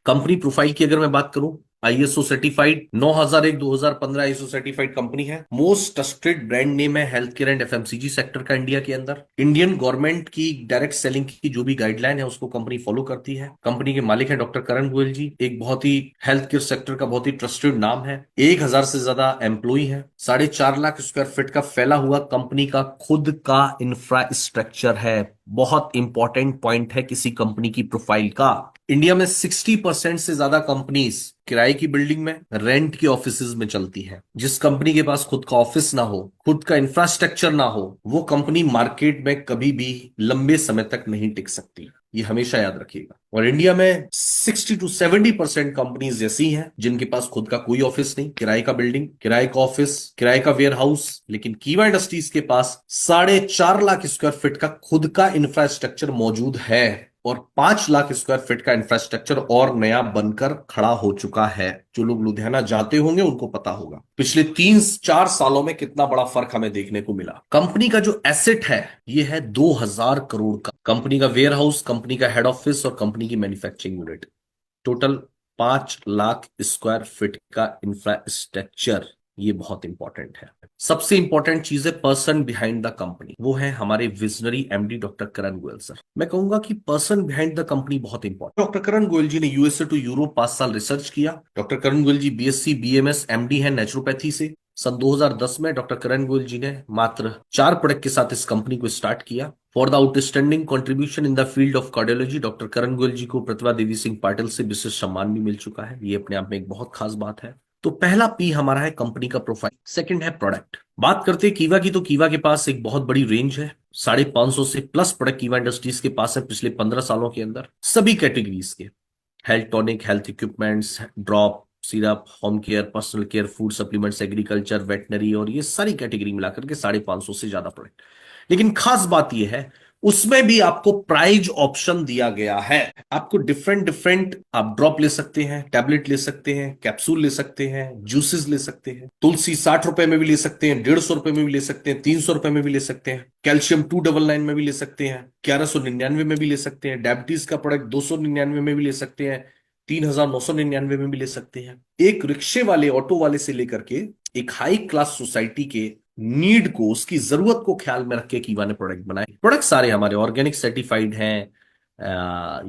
Company profile की अगर मैं बात करूं, ISO certified 9001 2015 ISO certified company है। मोस्ट ट्रस्टेड ब्रांड नेम है health care and FMCG sector का इंडिया के अंदर। इंडियन गवर्नमेंट की डायरेक्ट सेलिंग की जो भी गाइडलाइन है उसको कंपनी फॉलो करती है। कंपनी के मालिक है डॉक्टर करण गोयल जी, एक बहुत ही हेल्थ केयर सेक्टर का बहुत ही ट्रस्टेड नाम है। 1000 से ज्यादा एम्प्लॉई है। 4.5 लाख स्क्वायर फीट का फैला हुआ कंपनी का खुद का इंफ्रास्ट्रक्चर है। बहुत इंपॉर्टेंट पॉइंट है किसी कंपनी की प्रोफाइल का। इंडिया में 60% से ज्यादा कंपनीज किराए की बिल्डिंग में, रेंट की ऑफिसेज में चलती है। जिस कंपनी के पास खुद का ऑफिस ना हो, खुद का इंफ्रास्ट्रक्चर ना हो, वो कंपनी मार्केट में कभी भी लंबे समय तक नहीं टिक सकती। ये हमेशा याद रखिएगा। और इंडिया में 60 to 70% कंपनीज ऐसी हैं जिनके पास खुद का कोई ऑफिस नहीं, किराए का बिल्डिंग, किराए का ऑफिस, किराए का वेयर हाउस। लेकिन कीवा इंडस्ट्रीज के पास 4.5 लाख स्क्वायर फीट का खुद का इंफ्रास्ट्रक्चर मौजूद है और 5 लाख स्क्वायर फीट का इंफ्रास्ट्रक्चर और नया बनकर खड़ा हो चुका है। जो लोग लुधियाना जाते होंगे उनको पता होगा पिछले 3-4 सालों में कितना बड़ा फर्क हमें देखने को मिला। कंपनी का जो एसेट है ये है 2000 करोड़ का। कंपनी का वेयर हाउस, कंपनी का हेड ऑफिस और कंपनी की manufacturing unit, total 5 lakh square feet का इंफ्रास्ट्रक्चर। ये बहुत इंपॉर्टेंट है। सबसे इंपॉर्टेंट चीज है पर्सन बिहाइंड द कंपनी, वो है हमारे visionary MD doctor Karan Goyal sir. मैं कहूंगा कि पर्सन बिहाइंड द कंपनी बहुत इंपॉर्टेंट। डॉक्टर करण गोयल जी ने यूएसए टू यूरोप 5 साल रिसर्च किया। डॉक्टर करण गोयल जी बीएससी बीएमएस एमडी है नेचुरोपैथी से। सन 2010 में डॉक्टर करण गोयल जी ने मात्र 4 प्रोडक्ट के साथ इस कंपनी को स्टार्ट किया। For the outstanding contribution in the field of cardiology doctor Karan Goyal ji को प्रतिभा देवी सिंह पाटिल से विशेष सम्मान भी मिल चुका है। ये अपने आप में एक बहुत खास बात है। तो पहला पी हमारा है कंपनी का प्रोफाइल, सेकंड है प्रोडक्ट। बात करते हैं कीवा की, तो कीवा के पास एक बहुत बड़ी रेंज है। 550 से प्लस प्रोडक्ट कीवा इंडस्ट्रीज के पास है पिछले 15 सालों के अंदर, सभी कैटेगरीज के। Health tonic, health equipments, drop, syrup, home care, personal care, food supplements, agriculture, veterinary और ये सारी कैटेगरी मिलाकर के 550 से ज्यादा प्रोडक्ट। लेकिन खास बात यह है उसमें भी आपको प्राइज ऑप्शन दिया गया है। आपको डिफरेंट डिफरेंट, आप ड्रॉप ले सकते हैं, टैबलेट ले सकते हैं, कैप्सूल ले सकते हैं, जूसेस ले सकते हैं। तुलसी 60 रुपए में भी ले सकते हैं, 150 रुपए में भी ले सकते हैं, 300 रुपए में भी ले सकते हैं। कैल्शियम 299 में भी ले सकते हैं, 1199 में भी ले सकते हैं। डायबिटीज का प्रोडक्ट 299 में भी ले सकते हैं, 3999 में भी ले सकते हैं। एक रिक्शे वाले, ऑटो वाले से लेकर के एक हाई क्लास सोसाइटी के नीड को, उसकी जरूरत को ख्याल में रख के कीवा ने प्रोडक्ट बनाए। प्रोडक्ट सारे हमारे ऑर्गेनिक सर्टिफाइड हैं,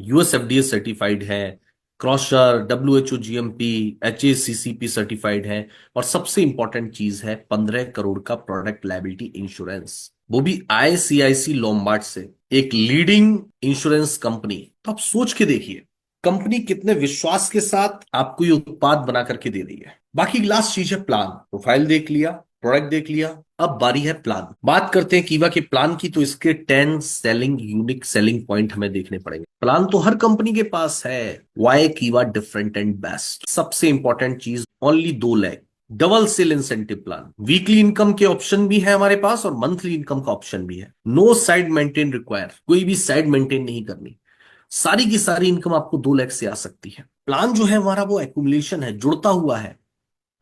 यूएसएफडीए सर्टिफाइड है, क्रॉशर, डब्ल्यूएचओ जीएमपी, एचएसीसीपी सर्टिफाइड है। और सबसे इंपॉर्टेंट चीज है 15 करोड़ का प्रोडक्ट लायबिलिटी इंश्योरेंस, वो भी आईसीआईसी लोम्बार्ड से, एक लीडिंग इंश्योरेंस कंपनी। तो आप सोच के देखिए कंपनी कितने विश्वास के साथ आपको ये उत्पाद बना करके दे रही है। बाकी लास्ट चीज है प्लान। प्रोफाइल देख लिया, प्रोडक्ट देख लिया, अब बारी है प्लान। बात करते हैं कीवा के प्लान की, तो इसके 10 सेलिंग यूनिक सेलिंग पॉइंट हमें देखने पड़ेंगे। प्लान तो हर कंपनी के पास है, वाई कीवा डिफरेंट एंड बेस्ट। सबसे इंपॉर्टेंट चीज, only 2 lakh, double sale incentive plan. Weekly income के ऑप्शन भी है हमारे पास और मंथली इनकम का ऑप्शन भी है। नो साइड मेंटेन रिक्वायर, कोई भी साइड मेंटेन नहीं करनी। सारी की सारी इनकम आपको 2 लाख से आ सकती है। प्लान जो है हमारा वो एक्यूमुलेशन है, जुड़ता हुआ है।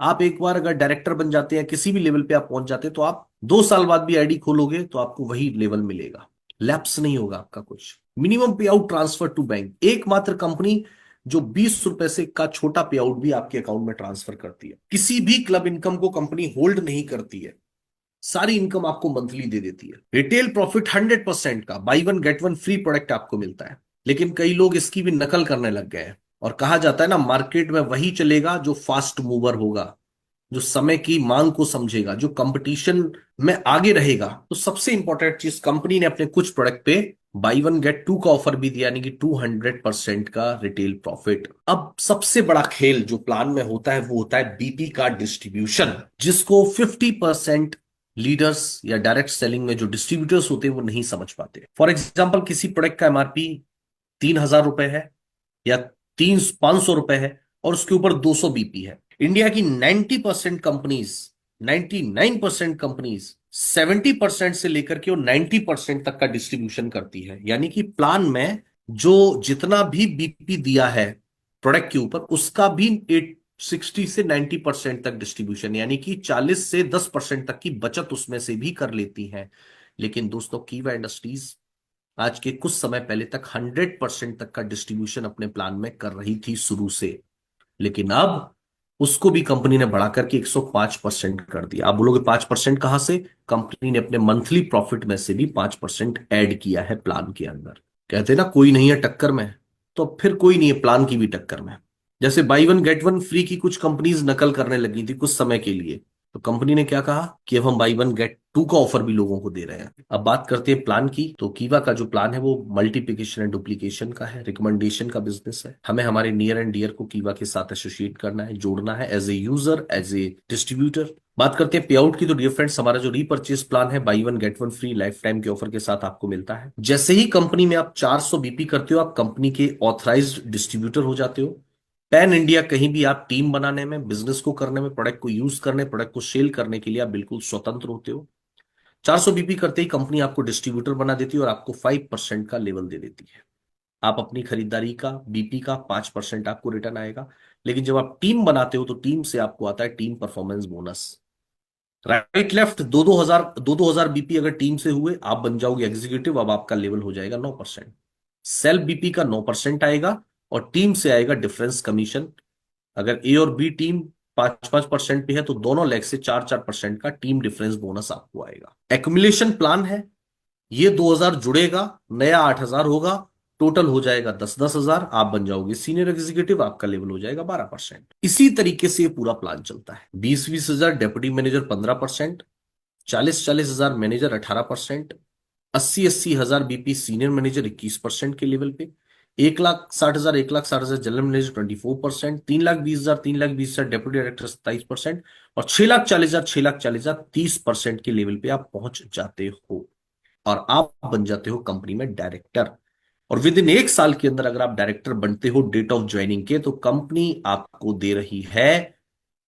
आप एक बार अगर डायरेक्टर बन जाते हैं, किसी भी लेवल पे आप पहुंच जाते हैं, तो आप 2 साल बाद भी आईडी खोलोगे तो आपको वही लेवल मिलेगा, लैप्स नहीं होगा आपका कुछ। मिनिमम पे आउट ट्रांसफर टू बैंक, एकमात्र कंपनी जो 20 रुपए से का छोटा पे आउट भी आपके अकाउंट में ट्रांसफर करती है। किसी भी क्लब इनकम को कंपनी होल्ड नहीं करती है, सारी इनकम आपको मंथली दे देती है। रिटेल प्रॉफिट 100% का, by one get one free product आपको मिलता है। लेकिन कई लोग इसकी भी नकल करने लग गए हैं और कहा जाता है ना, मार्केट में वही चलेगा जो फास्ट मूवर होगा, जो समय की मांग को समझेगा, जो कंपटीशन में आगे रहेगा। तो सबसे इंपॉर्टेंट चीज, कंपनी ने अपने कुछ प्रोडक्ट पे बाई वन गेट टू का ऑफर भी दिया, यानी कि 200% का रिटेल प्रॉफिट। अब सबसे बड़ा खेल जो प्लान में होता है वो होता है बीपी का डिस्ट्रीब्यूशन, जिसको 50% लीडर्स या डायरेक्ट सेलिंग में जो डिस्ट्रीब्यूटर्स होते हैं वो नहीं समझ पाते। फॉर एग्जाम्पल, किसी प्रोडक्ट का एमआरपी 3000 रुपए है या 500 रुपए है और उसके ऊपर 200 बीपी है। इंडिया की 99% कंपनीज 70% से लेकर के और 90% तक का डिस्ट्रीब्यूशन करती है। यानी कि प्लान में जो जितना भी बीपी दिया है प्रोडक्ट के ऊपर, उसका भी 60 से 90% तक डिस्ट्रीब्यूशन, यानी कि 40 से 10% तक की बचत उसमें से भी कर लेती है। लेकिन दोस्तों कीवा इंडस्ट्रीज आज के कुछ समय पहले तक 100% तक का डिस्ट्रीब्यूशन अपने प्लान में कर रही थी शुरू से, लेकिन अब उसको भी कंपनी ने बढ़ाकर के 105% कर दिया। आप बोलोगे 5% कहां से? कंपनी ने अपने मंथली प्रॉफिट में से भी 5% ऐड किया है प्लान के अंदर। कहते हैं ना कोई नहीं है टक्कर में, तो अब फिर कोई नहीं है प्लान की भी टक्कर में। जैसे by one get one free की कुछ कंपनीज नकल करने लगी थी कुछ समय के लिए, तो कंपनी ने क्या कहा कि अब हम बाई वन गेट टू का ऑफर भी लोगों को दे रहे हैं। अब बात करते हैं प्लान की, तो कीवा का जो प्लान है वो मल्टीप्लिकेशन एंड डुप्लीकेशन का है, रिकमेंडेशन का बिजनेस है। हमें हमारे नियर एंड डियर को कीवा के साथ एसोसिएट करना है, जोड़ना है as a user, as a distributor. बात करते हैं पे आउट की, तो डियर फ्रेंड्स हमारा जो रीपर्चेस प्लान है by one get one free life time के ऑफर के साथ आपको मिलता है। जैसे ही कंपनी में आप 400 बीपी करते हो, आप कंपनी के ऑथराइज्ड डिस्ट्रीब्यूटर हो जाते हो। पैन इंडिया कहीं भी आप टीम बनाने में, बिजनेस को करने में, प्रोडक्ट को यूज करने, प्रोडक्ट को सेल करने के लिए आप बिल्कुल स्वतंत्र होते हो। 400 बीपी करते ही कंपनी आपको डिस्ट्रीब्यूटर बना देती है और आपको 5% का लेवल दे देती है। आप अपनी खरीदारी का बीपी का 5% आपको रिटर्न आएगा। लेकिन जब आप टीम बनाते हो तो टीम से आपको आता है team performance bonus. Right left दो दो हजार बीपी अगर टीम से हुए, आप बन जाओगे एग्जीक्यूटिव, अब आपका लेवल हो जाएगा 9%। सेल्फ बीपी का 9% आएगा और टीम से आएगा डिफरेंस कमीशन। अगर ए और बी टीम 5-5% पे है तो दोनों लेग से 4-4% का टीम डिफरेंस बोनस आपको आएगा। एक्युमुलेशन प्लान है, ये 2000 जुड़ेगा, नया 8000 होगा, टोटल हो जाएगा 10-10 हजार, आप बन जाओगे सीनियर एग्जीक्यूटिव, आपका लेवल हो जाएगा 12%। इसी तरीके से ये पूरा प्लान चलता है। 20-20 हजार डेप्यूटी मैनेजर 15%, 40-40 हजार मैनेजर 18%, 80-80 हजार बीपी सीनियर मैनेजर 21% के लेवल पे, 1,60,000 1,60,000 जनरल मैनेजर 24%, 3,20,000 3,20,000 डेप्यूटी डायरेक्टर 27% और 6,40,000 6,40,000 30% के लेवल पे आप पहुंच जाते हो और आप बन जाते हो कंपनी में डायरेक्टर। और विद इन 1 साल के अंदर अगर आप डायरेक्टर बनते हो डेट ऑफ ज्वाइनिंग के, तो कंपनी आपको दे रही है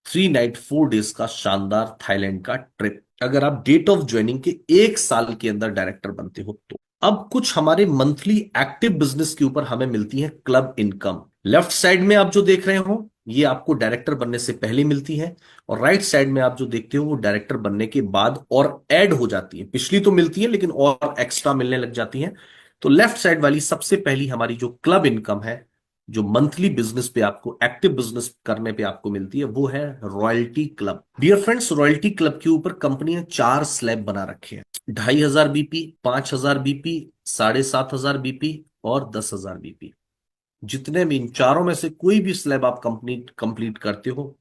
3 नाइट 4 डेज का शानदार थाईलैंड का ट्रिप, अगर आप डेट ऑफ ज्वाइनिंग के 1 साल के अंदर डायरेक्टर बनते हो तो। अब कुछ हमारे मंथली एक्टिव बिजनेस के ऊपर हमें मिलती है क्लब इनकम। लेफ्ट साइड में आप जो देख रहे हो ये आपको डायरेक्टर बनने से पहले मिलती है, और राइट साइड में आप जो देखते हो वो डायरेक्टर बनने के बाद और ऐड हो जाती है। पिछली तो मिलती है लेकिन और एक्स्ट्रा मिलने लग जाती है। तो लेफ्ट साइड वाली सबसे पहली हमारी जो क्लब इनकम है, जो मंथली बिजनेस पे आपको, एक्टिव बिजनेस करने पे आपको मिलती है, वो है royalty club. Dear friends, royalty club के ऊपर कंपनी ने 4 स्लैब बना रखे हैं। 2,500 बीपी, 5,000 बीपी, 7,500 बीपी और 10,000 बीपी। जितने भी इन चारों में से कोई भी स्लैब आप कंप्लीट करते हो,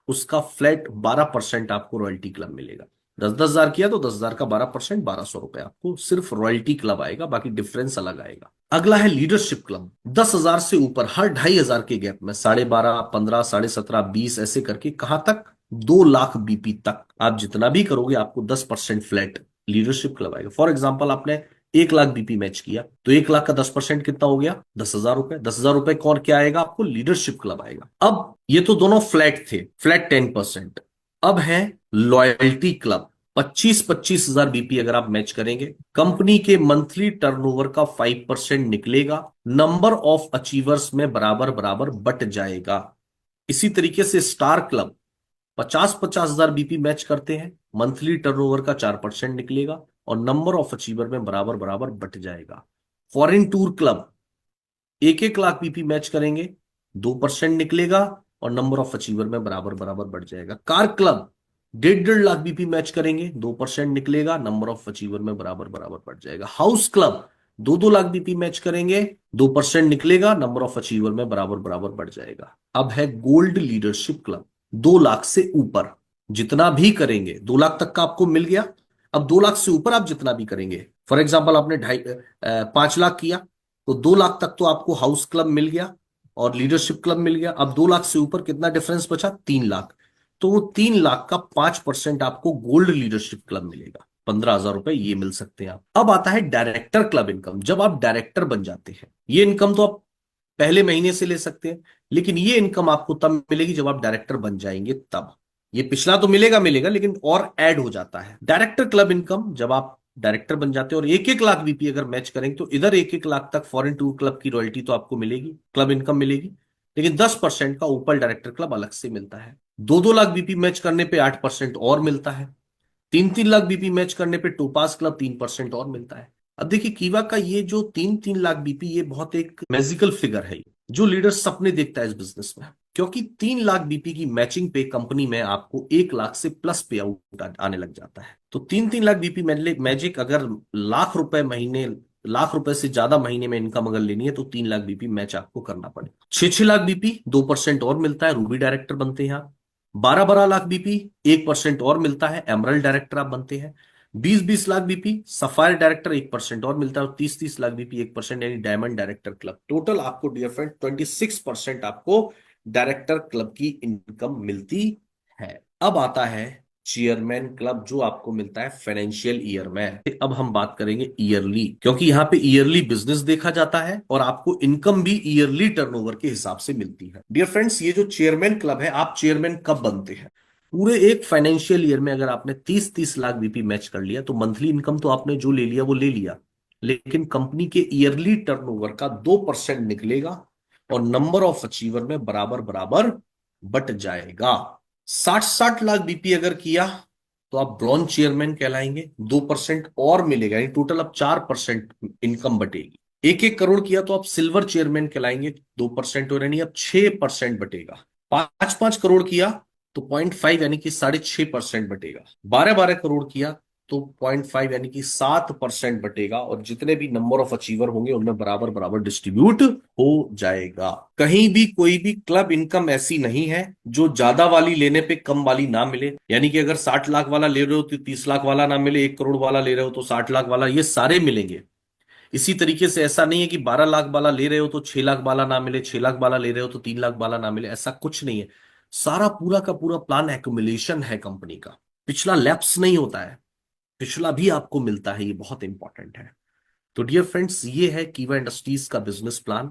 उसका फ्लैट 12% आपको रॉयल्टी क्लब मिलेगा। 10-10 हजार किया तो 10,000 का 12%, 1,200 रुपए आपको सिर्फ रॉयल्टी क्लब आएगा, बाकी डिफरेंस अलग आएगा। अगला है लीडरशिप क्लब। 10,000 से ऊपर हर 2,500 के गैप में 12.5 15 17.5 20 ऐसे करके कहां तक, 2 लाख बीपी तक आप जितना भी करोगे आपको 10% फ्लैट लीडरशिप क्लब आएगा। फॉर एग्जाम्पल आपने 1 लाख बीपी मैच किया तो 1 लाख का 10% कितना हो गया, 10,000 रुपए। 10,000 रुपए कौन क्या आएगा आपको, लीडरशिप क्लब आएगा। अब ये तो दोनों फ्लैट थे, फ्लैट 10%। अब है लॉयल्टी क्लब। 25-25 हजार बीपी अगर आप मैच करेंगे, कंपनी के मंथली टर्नओवर का 5% निकलेगा, नंबर ऑफ अचीवर्स में बराबर बराबर बट जाएगा। इसी तरीके से स्टार क्लब 50-50 हजार बीपी मैच करते हैं, मंथली टर्नओवर का 4% निकलेगा और नंबर ऑफ अचीवर में बराबर बराबर बट जाएगा। Foreign tour club 1-1 lakh BP match करेंगे, 2% निकलेगा और नंबर ऑफ अचीवर में बराबर बराबर बढ़ जाएगा। Car club 1.5-1.5 lakh BP match करेंगे, 2% निकलेगा, नंबर ऑफ अचीवर में बराबर बराबर बढ़ जाएगा। House club 2-2 lakh BP match करेंगे, 2% निकलेगा, नंबर ऑफ अचीवर में बराबर बराबर बढ़ जाएगा। अब है गोल्ड लीडरशिप क्लब। 2 लाख से ऊपर जितना भी करेंगे, 2 लाख तक का आपको मिल गया। अब 2 लाख से ऊपर आप जितना भी करेंगे, फॉर एग्जाम्पल आपने 5 लाख किया तो 2 लाख तक तो आपको हाउस क्लब मिल गया और लीडरशिप क्लब मिल गया। अब 2 लाख से ऊपर कितना डिफरेंस बचा, 3 लाख। तो वो 3 लाख का 5% आपको गोल्ड लीडरशिप क्लब मिलेगा, 15,000 रुपए ये मिल सकते हैं आप। अब आता है डायरेक्टर क्लब इनकम। जब आप डायरेक्टर बन जाते हैं, ये इनकम तो आप पहले महीने से ले सकते हैं, लेकिन ये इनकम आपको तब मिलेगी जब आप डायरेक्टर बन जाएंगे तब। ये पिछला तो मिलेगा मिलेगा लेकिन और ऐड हो जाता है। डायरेक्टर क्लब इनकम जब आप डायरेक्टर बन जाते हो और 1-1 लाख बीपी अगर मैच करेंगे तो इधर 1-1 लाख तक फॉरेन टूर क्लब की रॉयल्टी तो आपको मिलेगी, क्लब इनकम मिलेगी, लेकिन 10% का ऊपर डायरेक्टर क्लब अलग से मिलता है। 2-2 लाख बीपी मैच करने पे 8% और मिलता है। 3-3 लाख बीपी मैच करने पे टोपास क्लब 3% और मिलता है। अब देखिए कीवा का ये जो 3-3 लाख बीपी, ये बहुत एक मैजिकल फिगर है, जो लीडर सपने देखता है इस बिजनेस में, क्योंकि 3 लाख बीपी की मैचिंग पे कंपनी में आपको 1 लाख से प्लस पे आउट आने लग जाता है। तो 3-3 लाख बीपी मैजिक, अगर लाख रुपए महीने, लाख रुपए से ज्यादा महीने में इनकम अगर लेनी है तो 3 लाख बीपी मैच आपको करना पड़ेगा। 6-6 लाख बीपी 2% और मिलता है, रूबी डायरेक्टर बनते हैं आप। 12-12 लाख बीपी 1% और मिलता है, एमरल्ड डायरेक्टर आप बनते हैं। 20-20 लाख बीपी सफायर डायरेक्टर 1% और मिलता है, और 30-30 लाख बीपी 1%, यानी डायमंड डायरेक्टर क्लब। टोटल आपको डियर फ्रेंड 26% आपको डायरेक्टर क्लब की इनकम मिलती है। अब आता है चेयरमैन क्लब, जो आपको मिलता है फाइनेंशियल ईयर में। अब हम बात करेंगे ईयरली, क्योंकि यहां पे ईयरली बिजनेस देखा जाता है और आपको इनकम भी ईयरली टर्नओवर के हिसाब से मिलती है। डियर फ्रेंड्स, ये जो चेयरमैन क्लब है, आप चेयरमैन कब बनते हैं? पूरे एक फाइनेंशियल ईयर में अगर आपने 30-30 लाख बीपी मैच कर लिया तो मंथली इनकम तो आपने जो ले लिया वो ले लिया, लेकिन कंपनी के ईयरली टर्नओवर का 2% निकलेगा और नंबर ऑफ अचीवर में बराबर बराबर बट जाएगा। 60-60 लाख बीपी अगर किया तो आप ब्रॉन्ज चेयरमैन कहलाएंगे, 2% और मिलेगा, यानी टोटल अब 4% इनकम बटेगी। 1-1 करोड़ किया तो आप सिल्वर चेयरमैन कहलाएंगे, 2% और, यानी अब 6% बटेगा। 5-5 करोड़ किया तो 0.5 यानी कि 6.5% बटेगा। 12-12 करोड़ किया तो 0.5 यानी कि 7% बटेगा, और जितने भी नंबर ऑफ अचीवर होंगे उनमें बराबर बराबर डिस्ट्रीब्यूट हो जाएगा। कहीं भी कोई भी क्लब इनकम ऐसी नहीं है जो ज्यादा वाली लेने पे कम वाली ना मिले, यानी कि अगर 60 लाख वाला ले रहे हो तो 30 लाख वाला ना मिले, 1 करोड़ वाला ले रहे हो तो 60 लाख वाला, ये सारे मिलेंगे। इसी तरीके से ऐसा नहीं है कि 12 लाख वाला ले रहे हो तो 6 लाख वाला ना मिले, 6 लाख वाला ले रहे हो तो 3 लाख वाला ना मिले, ऐसा कुछ नहीं है। सारा पूरा का पूरा प्लान एक्यूमुलेशन है कंपनी का, पिछला लैप्स नहीं होता है, पिछला भी आपको मिलता है, ये बहुत इंपॉर्टेंट है। तो डियर फ्रेंड्स, ये है कीवा इंडस्ट्रीज का बिजनेस प्लान।